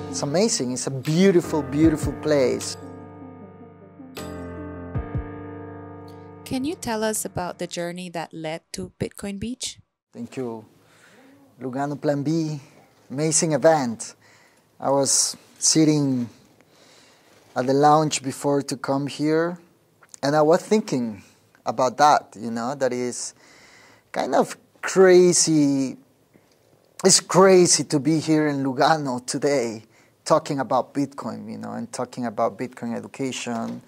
It's amazing. It's a beautiful, beautiful place. Can you tell us about the journey that led to Bitcoin Beach? Thank you. Lugano Plan B, amazing event. I was sitting at the lounge before to come here, and I was thinking about that, that is kind of crazy. It's crazy to be here in Lugano today talking about Bitcoin, and talking about Bitcoin education,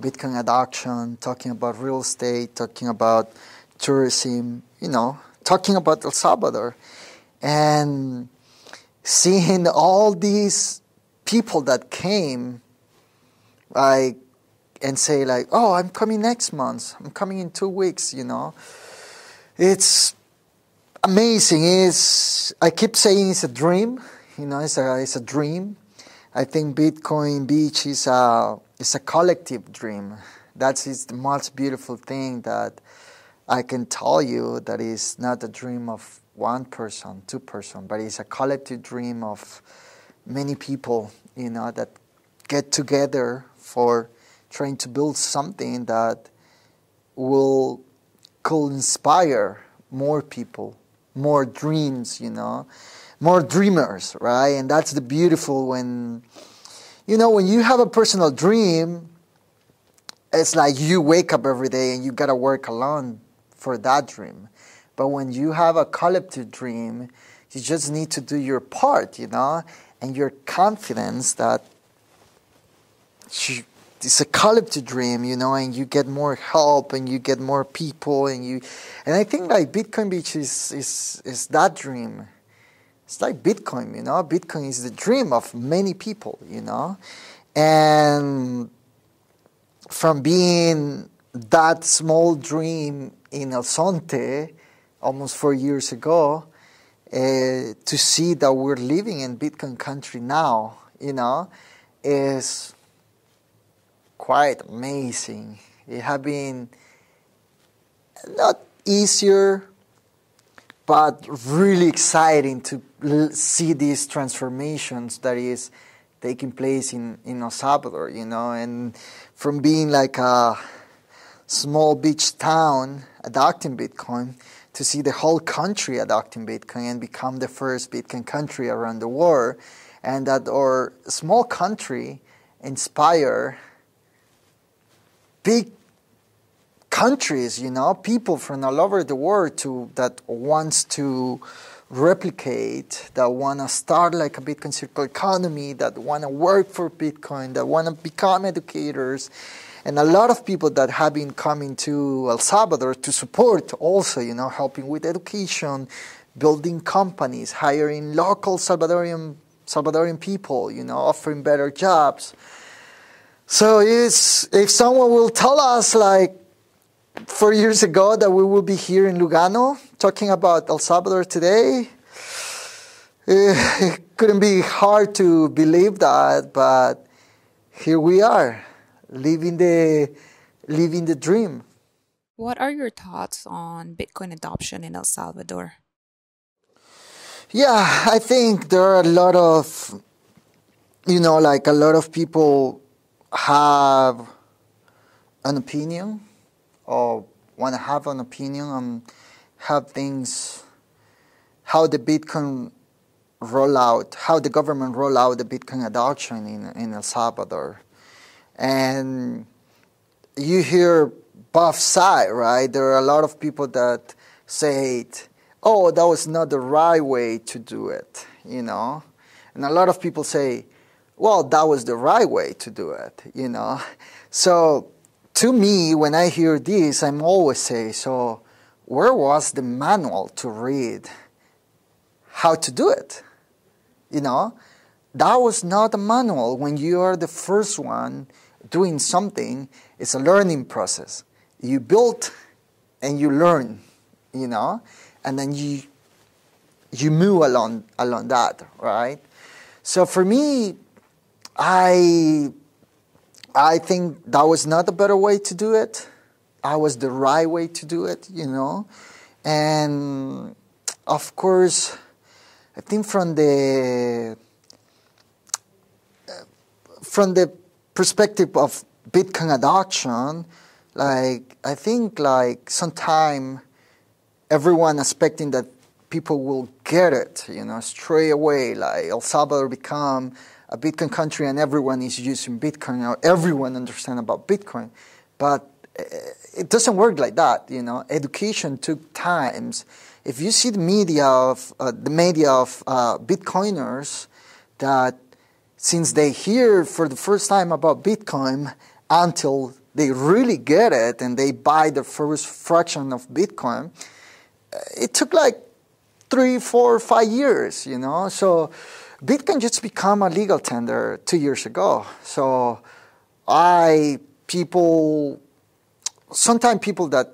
Bitcoin adoption, talking about real estate, talking about tourism, talking about El Salvador. And seeing all these people that came, and say oh, I'm coming next month, I'm coming in 2 weeks, It's amazing. I keep saying it's a dream, it's a dream. I think Bitcoin Beach is a collective dream. That is the most beautiful thing that I can tell you, that is not a dream of one person, two person, but it's a collective dream of many people, that get together for trying to build something that could inspire more people, more dreams, more dreamers, right? And that's the beautiful when you have a personal dream, it's like you wake up every day and you got to work alone for that dream. But when you have a collective dream, you just need to do your part, and your confidence that it's a collective dream, and you get more help and you get more people and I think Bitcoin Beach is that dream. It's like Bitcoin, Bitcoin is the dream of many people, and from being that small dream in El Sonte almost 4 years ago, to see that we're living in Bitcoin country now, is quite amazing. It has been not easier, but really exciting to see these transformations that is taking place in El Salvador, and from being like a small beach town adopting Bitcoin to see the whole country adopting Bitcoin and become the first Bitcoin country around the world, and that our small country inspire big countries, people from all over the world that wants to replicate, that want to start like a Bitcoin circular economy, that want to work for Bitcoin, that want to become educators. And a lot of people that have been coming to El Salvador to support also, helping with education, building companies, hiring local Salvadorian people, offering better jobs. So if someone will tell us 4 years ago that we will be here in Lugano talking about El Salvador today, it couldn't be hard to believe that, but here we are, living the dream. What are your thoughts on Bitcoin adoption in El Salvador? Yeah, I think there are a lot of, a lot of people have an opinion or want to have an opinion on how the Bitcoin rollout, how the government roll out the Bitcoin adoption in El Salvador. And you hear both sides, right? There are a lot of people that say, oh, that was not the right way to do it, And a lot of people say, well, that was the right way to do it, So to me, when I hear this, I'm always say, so where was the manual to read how to do it? That was not a manual. When you are the first one doing something, it's a learning process. You build and you learn, and then you move along that, right? So for me, I think that was not a better way to do it. I was the right way to do it, And of course, I think from the from the perspective of Bitcoin adoption, like I think like sometime everyone expecting that people will get it, straight away. Like El Salvador become a Bitcoin country and everyone is using Bitcoin, or everyone understand about Bitcoin. But it doesn't work like that, Education took times. If you see the media of Bitcoiners, that since they hear for the first time about Bitcoin until they really get it and they buy the first fraction of Bitcoin, it took like 3, 4, 5 years, So Bitcoin just become a legal tender 2 years ago. So sometimes people that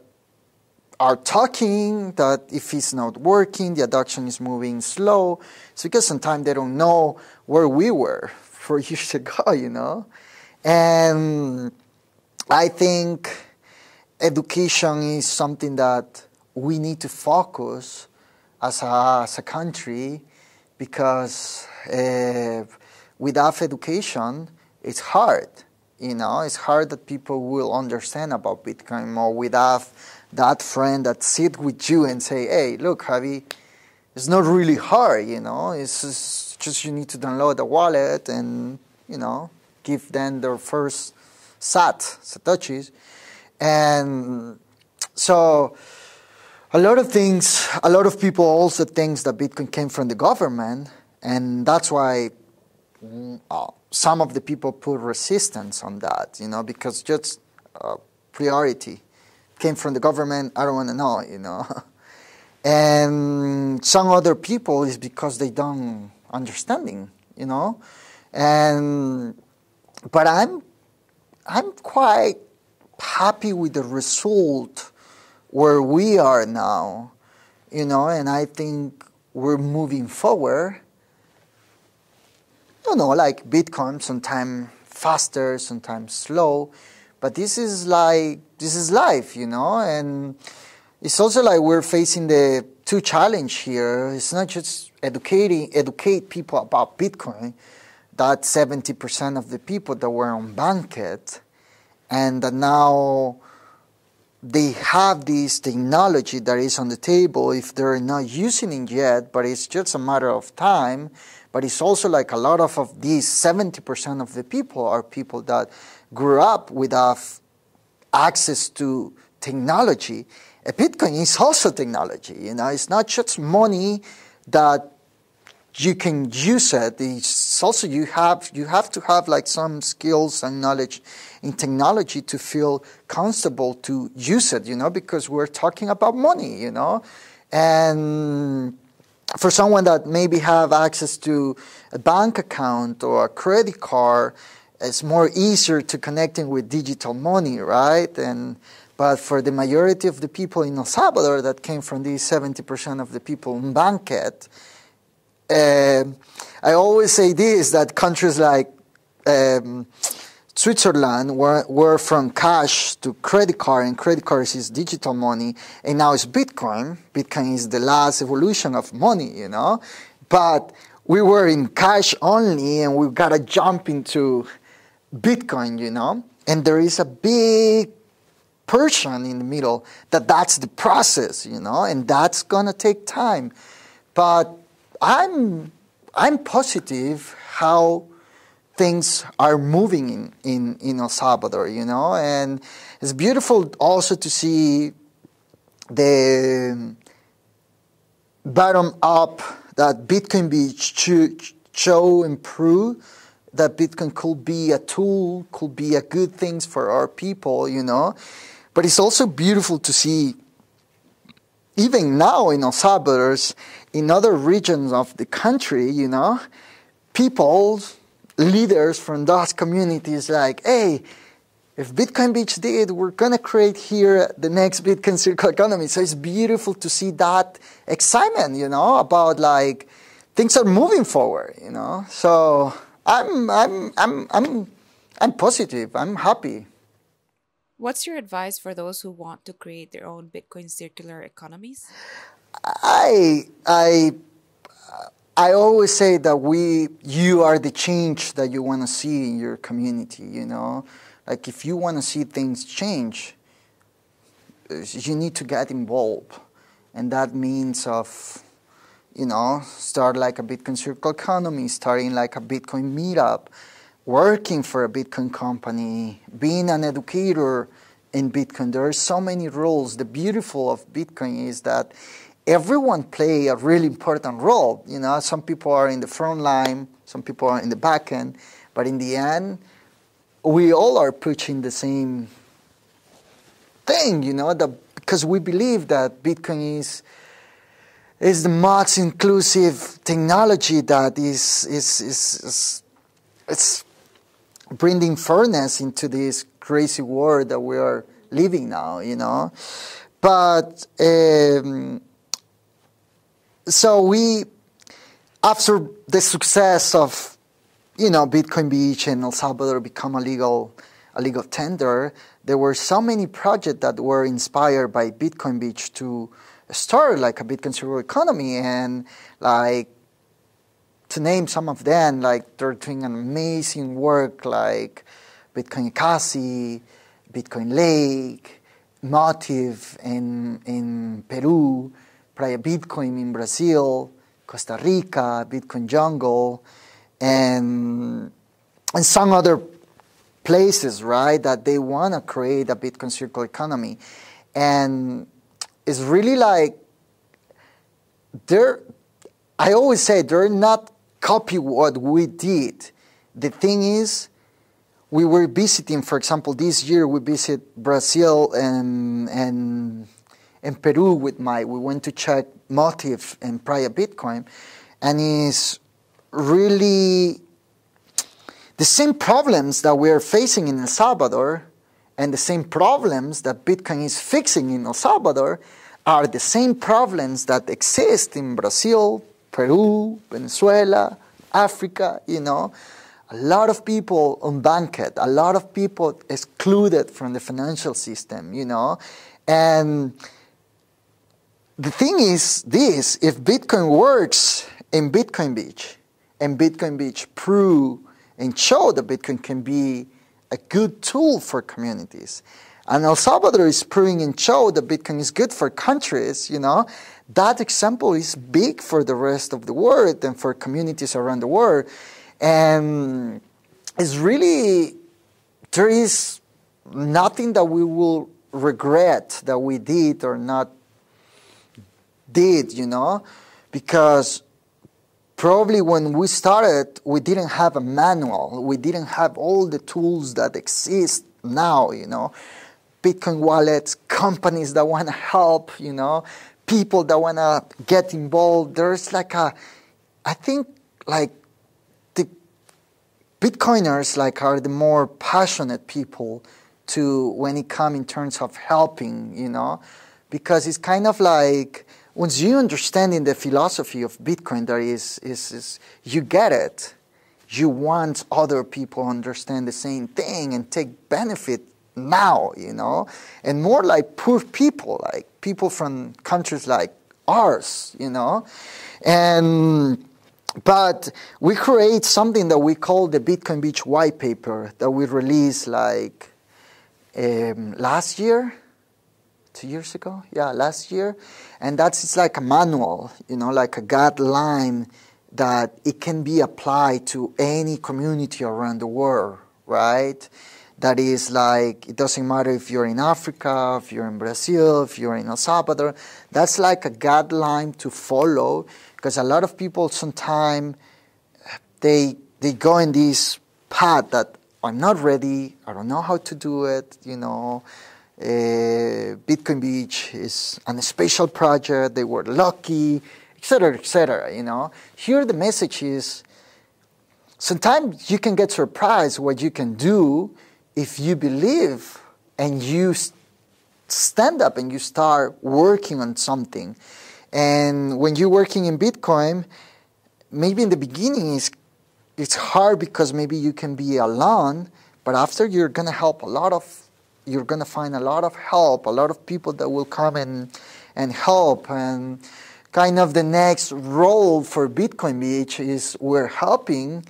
are talking that if it's not working, the adoption is moving slow, it's because sometimes they don't know where we were 4 years ago, And I think education is something that we need to focus as a country, because without education, it's hard. It's hard that people will understand about Bitcoin, or without that friend that sit with you and say, hey, look, Javi, it's not really hard, It's just you need to download the wallet and, give them their first Satoshis. And so a lot of people also think that Bitcoin came from the government, and that's why some of the people put resistance on that, because just priority came from the government, I don't want to know, And some other people is because they don't understanding, And but I'm quite happy with the result where we are now, and I think we're moving forward. Like Bitcoin, sometimes faster, sometimes slow, but this is life, and it's also like we're facing the two challenge here. It's not just educate people about Bitcoin, that 70% of the people that were unbanked, and that now they have this technology that is on the table if they're not using it yet, but it's just a matter of time. But it's also like a lot of these 70% of the people are people that grew up without access to technology. Bitcoin is also technology, It's not just money that you can use it. It's also you have to have like some skills and knowledge in technology to feel comfortable to use it, because we're talking about money, And for someone that maybe have access to a bank account or a credit card, it's more easier to connecting with digital money, right? But for the majority of the people in El Salvador that came from these 70% of the people unbanked, I always say this, that countries like Switzerland were from cash to credit card, and credit cards is digital money, and now it's Bitcoin. Bitcoin is the last evolution of money, But we were in cash only, and we got to jump into Bitcoin, And there is a big portion in the middle that's the process, and that's going to take time. But I'm positive how things are moving in El Salvador, and it's beautiful also to see the bottom up that Bitcoin Beach show and prove that Bitcoin could be a tool, could be a good thing for our people, But it's also beautiful to see, even now in El Salvador, in other regions of the country, people, leaders from those communities like, hey, if Bitcoin Beach did, we're going to create here the next Bitcoin circular economy. So it's beautiful to see that excitement, about like things are moving forward, So I'm positive. I'm happy. What's your advice for those who want to create their own Bitcoin circular economies? I I always say that you are the change that you want to see in your community, you know. Like if you want to see things change, you need to get involved. And that means of, you know, start like a Bitcoin circle economy, starting like a Bitcoin meetup, working for a Bitcoin company, being an educator in Bitcoin. There are so many roles. The beautiful of Bitcoin is that everyone play a really important role. You know, some people are in the front line, some people are in the back end, but in the end, we all are pushing the same thing, you know, because we believe that Bitcoin is the most inclusive technology that is bringing fairness into this crazy world that we are living now, you know. But so we, after the success of, you know, Bitcoin Beach and El Salvador become a legal tender, there were so many projects that were inspired by Bitcoin Beach to start like a Bitcoin circular economy. And like, to name some of them, like they're doing an amazing work like Bitcoin Kasi, Bitcoin Lake, Motive in Peru, Playa Bitcoin in Brazil, Costa Rica, Bitcoin Jungle, and some other places, right, that they want to create a Bitcoin circular economy. And it's really like, I always say they're not copy what we did. The thing is, we were visiting, for example, this year we visit Brazil and Peru with we went to check Motive and Playa Bitcoin, and it's really the same problems that we're facing in El Salvador and the same problems that Bitcoin is fixing in El Salvador are the same problems that exist in Brazil, Peru, Venezuela, Africa, you know. A lot of people unbanked, a lot of people excluded from the financial system, you know. And the thing is this, if Bitcoin works in Bitcoin Beach, and Bitcoin Beach prove and show that Bitcoin can be a good tool for communities, and El Salvador is proving and show that Bitcoin is good for countries, you know, that example is big for the rest of the world and for communities around the world. And it's really, there is nothing that we will regret that we did or not did, you know, because probably when we started, we didn't have a manual. We didn't have all the tools that exist now, you know. Bitcoin wallets, companies that want to help, you know, people that want to get involved. There's like I think like the Bitcoiners like are the more passionate people to when it comes in terms of helping, you know, because it's kind of like once you understand in the philosophy of Bitcoin, there is you get it. You want other people to understand the same thing and take benefit now, you know, and more like poor people, like people from countries like ours, you know, but we create something that we call the Bitcoin Beach white paper that we released like last year, 2 years ago, yeah, last year, and it's like a manual, you know, like a guideline that it can be applied to any community around the world, right? That is like, it doesn't matter if you're in Africa, if you're in Brazil, if you're in El Salvador. That's like a guideline to follow, because a lot of people sometimes, they go in this path that I'm not ready, I don't know how to do it, you know. Bitcoin Beach is a special project, they were lucky, etc., you know. Here the message is, sometimes you can get surprised what you can do if you believe and you stand up and you start working on something. And when you're working in Bitcoin, maybe in the beginning it's hard because maybe you can be alone, but after you're going to find a lot of help, a lot of people that will come and help. And kind of the next role for Bitcoin Beach is we're helping,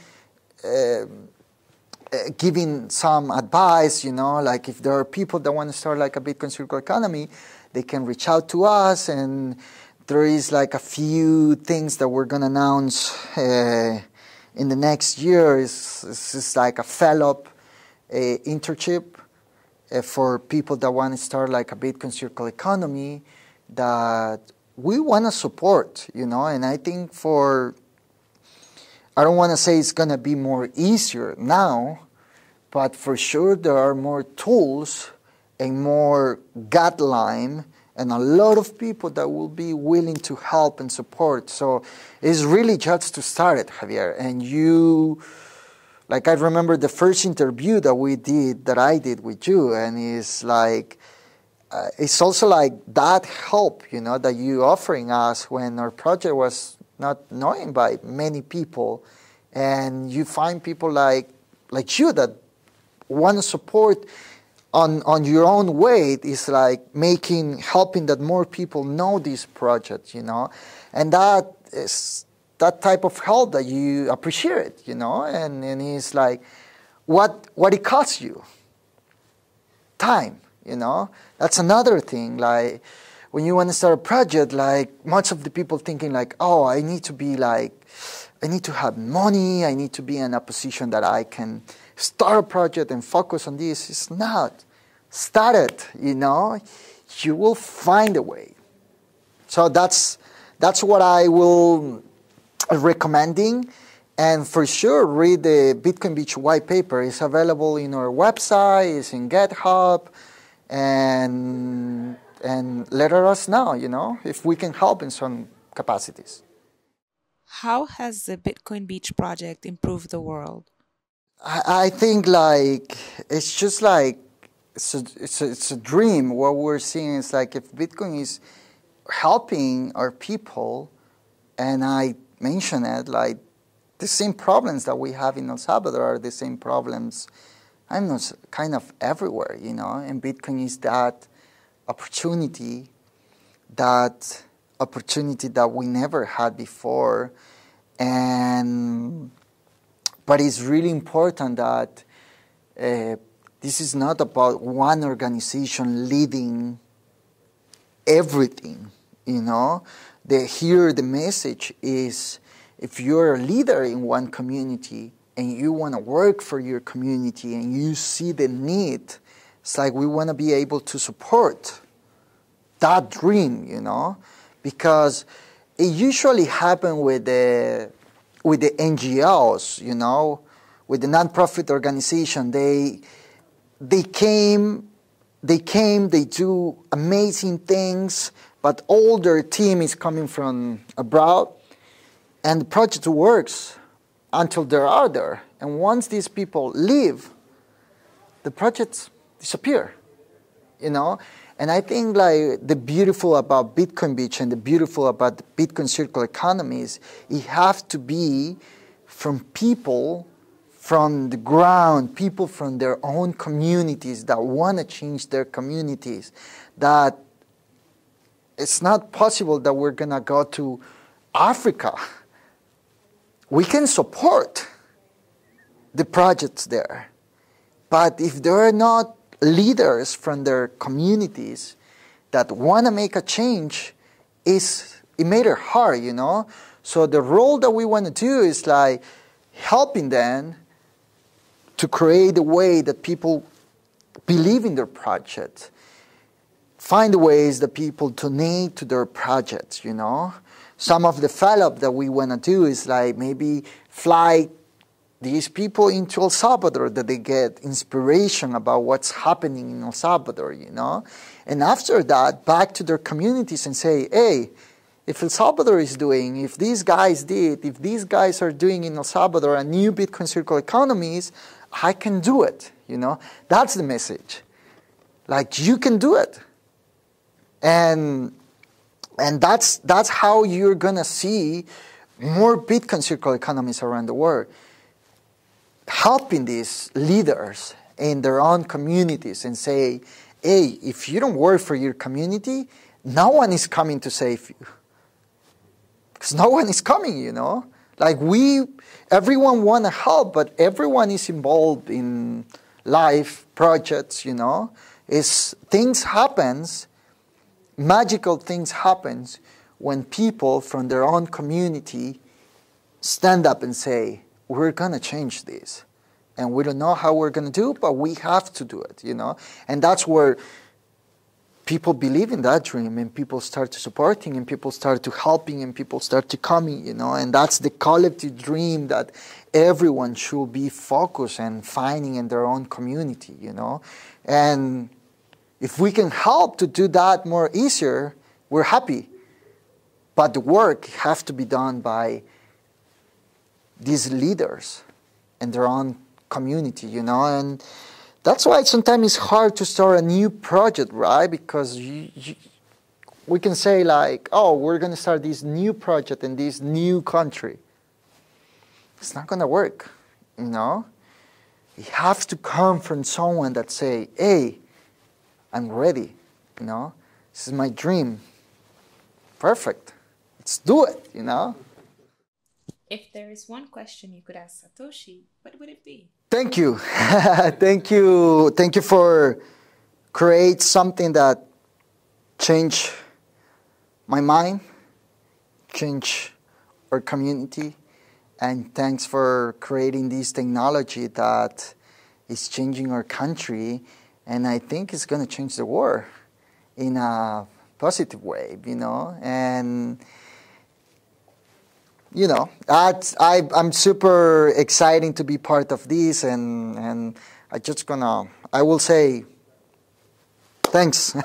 giving some advice, like if there are people that want to start like a Bitcoin circular economy, they can reach out to us, and there is like a few things that we're going to announce in the next year. It's like a fellow internship for people that want to start like a Bitcoin circular economy that we want to support, and I think I don't want to say it's going to be more easier now, but for sure there are more tools and more guideline and a lot of people that will be willing to help and support. So it's really just to start it, Javier. And I remember the first interview that I did with you, and it's like, it's also like that help, that you offering us when our project was not known by many people, and you find people like you that want to support on your own way. Is like helping that more people know this project, and that is that type of help that you appreciate, and it's like what it costs you, time. That's another thing. Like when you want to start a project, like much of the people thinking like, oh, I need to have money, I need to be in a position that I can start a project and focus on this. It's not. Start it, you will find a way. So that's what I will recommending. And for sure, read the Bitcoin Beach white paper. It's available in our website, it's in GitHub, and let us know, if we can help in some capacities. How has the Bitcoin Beach project improved the world? I think it's just like it's a dream. What we're seeing is like if Bitcoin is helping our people, and I mentioned it, like the same problems that we have in El Salvador are the same problems kind of everywhere, and Bitcoin is that opportunity that we never had before. But it's really important that this is not about one organization leading everything, Here the message is, if you're a leader in one community and you want to work for your community and you see the need, it's like we want to be able to support that dream, because it usually happens with the NGOs, with the nonprofit organization. They came, they do amazing things, but all their team is coming from abroad, and the project works until they are there. And once these people leave, the projects disappear, And I think the beautiful about Bitcoin Beach and the beautiful about the Bitcoin circular economy is it has to be from people from the ground, people from their own communities that want to change their communities. That it's not possible that we're going to go to Africa. We can support the projects there. But if there are not leaders from their communities that want to make a change, it made it hard, So the role that we want to do is like helping them to create a way that people believe in their project, find ways that people donate to their projects, Some of the follow-up that we want to do is like maybe fly these people into El Salvador, that they get inspiration about what's happening in El Salvador, And after that, back to their communities and say, hey, if El Salvador is doing, if these guys are doing in El Salvador a new Bitcoin circular economies, I can do it, That's the message. Like, you can do it. And that's how you're going to see more Bitcoin circular economies around the world, helping these leaders in their own communities and say, hey, if you don't work for your community, no one is coming to save you. because no one is coming, Like everyone want to help, but everyone is involved in life projects, Things happens, magical things happens when people from their own community stand up and say, we're going to change this. And we don't know how we're going to do it, but we have to do it, And that's where people believe in that dream, and people start to supporting, and people start to helping, and people start to coming, And that's the collective dream that everyone should be focused and finding in their own community, And if we can help to do that more easier, we're happy. But the work has to be done by these leaders in their own community, And that's why sometimes it's hard to start a new project, right? Because we can say like, oh, we're going to start this new project in this new country. It's not going to work, It has to come from someone that say, hey, I'm ready, This is my dream. Perfect. Let's do it, If there is one question you could ask Satoshi, what would it be? Thank you. Thank you for create something that change my mind, change our community, and thanks for creating this technology that is changing our country, and I think it's going to change the world in a positive way, and I'm super excited to be part of this, and I will say thanks.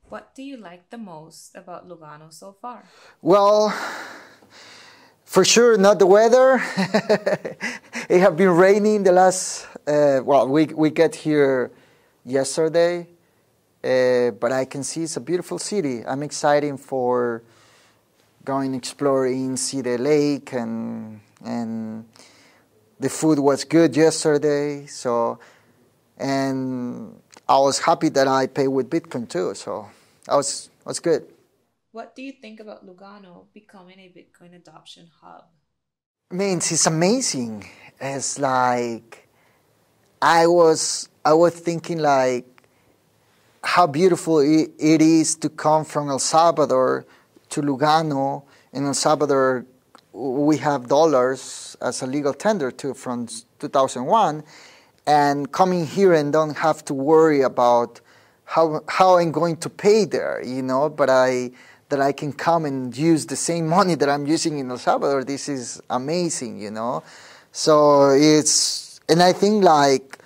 What do you like the most about Lugano so far? Well, for sure, not the weather. It have been raining the last, we get here yesterday, but I can see it's a beautiful city. I'm excited for going exploring, see the lake, and the food was good yesterday. So, and I was happy that I paid with Bitcoin too. So that was good. What do you think about Lugano becoming a Bitcoin adoption hub? Means it's amazing. It's like I was thinking like how beautiful it is to come from El Salvador to Lugano. In El Salvador, we have dollars as a legal tender too from 2001, and coming here and don't have to worry about how I'm going to pay there, but that I can come and use the same money that I'm using in El Salvador. This is amazing, So and I think like,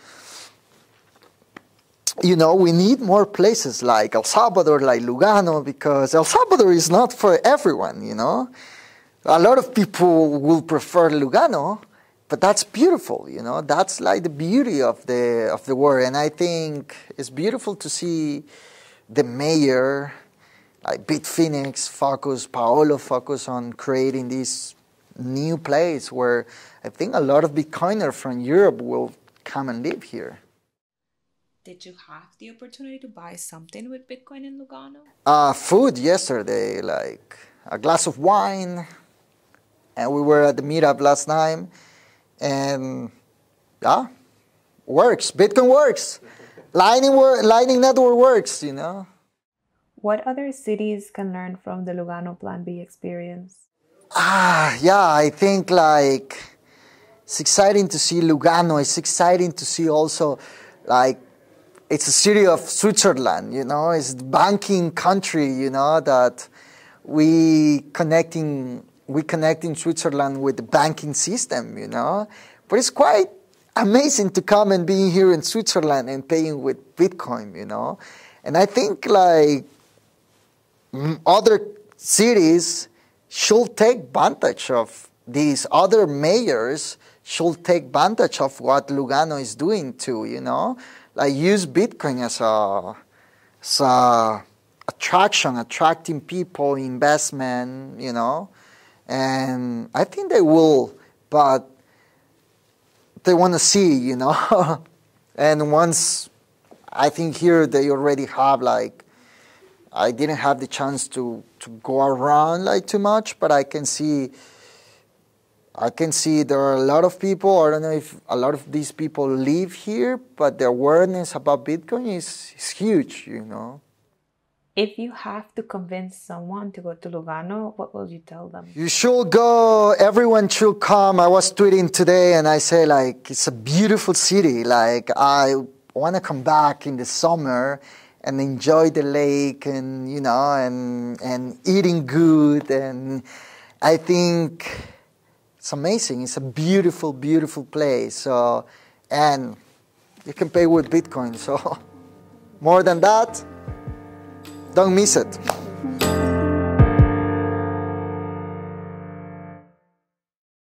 we need more places like El Salvador, like Lugano, because El Salvador is not for everyone, A lot of people will prefer Lugano, but that's beautiful, That's like the beauty of the world. And I think it's beautiful to see the mayor, like Bitfinex, Paolo focus on creating this new place where I think a lot of Bitcoiners from Europe will come and live here. Did you have the opportunity to buy something with Bitcoin in Lugano? Food yesterday, like a glass of wine, and we were at the meetup last time, and yeah, works. Bitcoin works. Lightning Network works, What other cities can learn from the Lugano Plan B experience? Yeah, I think like it's exciting to see Lugano. It's exciting to see also like it's a city of Switzerland, It's the banking country, that we connecting Switzerland with the banking system, But it's quite amazing to come and be here in Switzerland and paying with Bitcoin, And I think like other cities should take advantage of these. Other mayors should take advantage of what Lugano is doing too, Like use Bitcoin as a attracting people, investment, And I think they will, but they want to see, And once, I think here they already have like, I didn't have the chance to to go around like too much, but I can see there are a lot of people. I don't know if a lot of these people live here, but the awareness about Bitcoin is huge, you know. If you have to convince someone to go to Lugano, what will you tell them? You should go, everyone should come. I was tweeting today and I say like, it's a beautiful city. Like I want to come back in the summer and enjoy the lake and, you know, and eating good. And I think it's amazing. It's a beautiful, beautiful place. So, and you can pay with Bitcoin. So more than that, don't miss it.